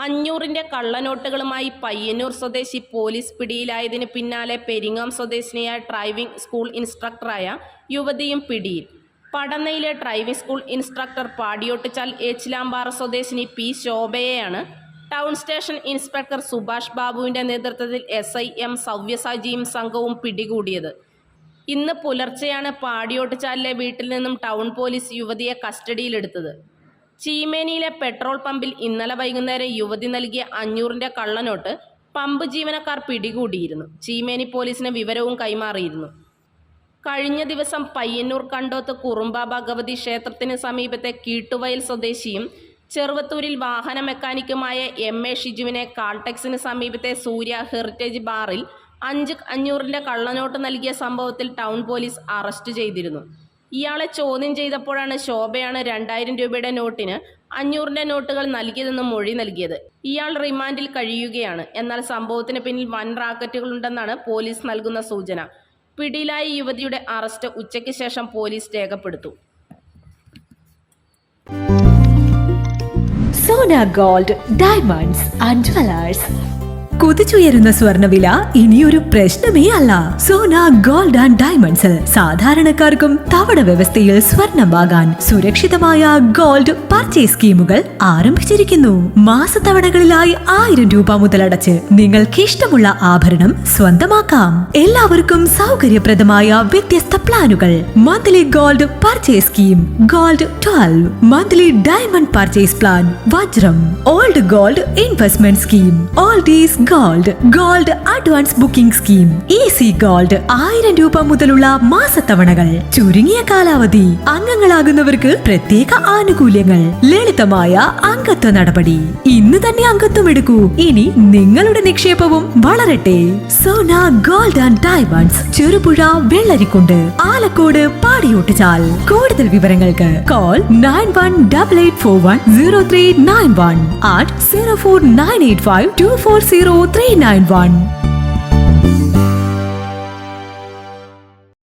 500-ന്റെ കള്ളനോട്ടുകളുമായി പയ്യന്നൂർ സ്വദേശി പോലീസ് പിടിയിലായതിന് പിന്നാലെ പെരിങ്ങാം സ്വദേശിനിയായ ഡ്രൈവിംഗ് സ്കൂൾ ഇൻസ്ട്രക്ടറായ യുവതിയും പിടിയിൽ. പടന്നയിലെ driving school instructor Padiyottuchal Echilampara സ്വദേശിനി പി ശോഭയെയാണ് ടൗൺ സ്റ്റേഷൻ ഇൻസ്പെക്ടർ സുഭാഷ് ബാബുവിന്റെ നേതൃത്വത്തിൽ SI M സവ്യസാജിയും സംഘവും പിടികൂടിയത്. ഇന്ന് പുലർച്ചെയാണ് പാടിയോട്ടുചാലിലെ വീട്ടിൽ നിന്നും ടൗൺ പോലീസ് യുവതിയെ കസ്റ്റഡിയിലെടുത്തത്. ചീമേനിയിലെ പെട്രോൾ പമ്പിൽ ഇന്നലെ വൈകുന്നേരം യുവതി നൽകിയ 500-ന്റെ കള്ളനോട്ട് പമ്പ് ജീവനക്കാർ പിടികൂടിയിരുന്നു. ചീമേനി പോലീസിന് വിവരവും കൈമാറിയിരുന്നു. കഴിഞ്ഞ ദിവസം പയ്യന്നൂർ കണ്ടോത്ത് കുറുമ്പ ഭഗവതി ക്ഷേത്രത്തിന് സമീപത്തെ കീട്ടുവയൽ സ്വദേശിയും ചെറുവത്തൂരിൽ വാഹന മെക്കാനിക്കുമായ MA ഷിജുവിനെ കാൾടെക്സിന് സമീപത്തെ സൂര്യ ഹെറിറ്റേജ് ബാറിൽ 500-ന്റെ കള്ളനോട്ട് നൽകിയ സംഭവത്തിൽ ടൗൺ പോലീസ് അറസ്റ്റ് ചെയ്തിരുന്നു. ഇയാളെ ചോദ്യം ചെയ്തപ്പോഴാണ് ശോഭയാണ് 2000 രൂപയുടെ നോട്ടിന് 500-ന്റെ നോട്ടുകൾ നൽകിയതെന്ന് മൊഴി നൽകിയത്. ഇയാൾ റിമാൻഡിൽ കഴിയുകയാണ്. എന്നാൽ സംഭവത്തിന് പിന്നിൽ വൻ റാക്കറ്റുകളുണ്ടെന്നാണ് പോലീസ് നൽകുന്ന സൂചന. പിടിയിലായ യുവതിയുടെ അറസ്റ്റ് ഉച്ചയ്ക്ക് ശേഷം പോലീസ് രേഖപ്പെടുത്തും. Sona gold diamonds and jewellers. കുതിച്ചുയരുന്ന സ്വർണ്ണവില ഇനിയൊരു പ്രശ്നമേ അല്ല. സോന ഗോൾഡ് ആൻഡ് ഡയമണ്ട്സിൽ സാധാരണക്കാർക്കും തവണ വ്യവസ്ഥയിൽ സ്വർണം വാങ്ങാൻ സുരക്ഷിതമായ ഗോൾഡ് പർച്ചേസ് സ്കീമുകൾ ആരംഭിച്ചിരിക്കുന്നു. മാസത്തവണകളിലായി 1000 രൂപ മുതലടച്ച് നിങ്ങൾക്ക് ഇഷ്ടമുള്ള ആഭരണം സ്വന്തമാക്കാം. എല്ലാവർക്കും സൗകര്യപ്രദമായ വ്യത്യസ്ത പ്ലാനുകൾ. Monthly gold purchase scheme, gold 12, monthly diamond purchase plan, വജ്രം, old gold investment scheme, oldies gold advance booking scheme, easy gold 1000 രൂപ മുതലുള്ള മാസത്തവണകൾ, ചുരുങ്ങിയ കാലാവധി, അംഗങ്ങളാകുന്നവർക്ക് പ്രത്യേക ആനുകൂല്യങ്ങൾ, ലളിതമായ അംഗത്വ നടപടി. ഇന്ന് തന്നെ അംഗത്വം എടുക്കൂ. ഇനി നിങ്ങളുടെ നിക്ഷേപവും വളരട്ടെ. Sona gold and diamonds, Cherupuzha, Vellarikundu, Alakode, Padiyottuchal. കൂടുതൽ വിവരങ്ങൾക്ക് കോൾ 9188410391 at 04985240391.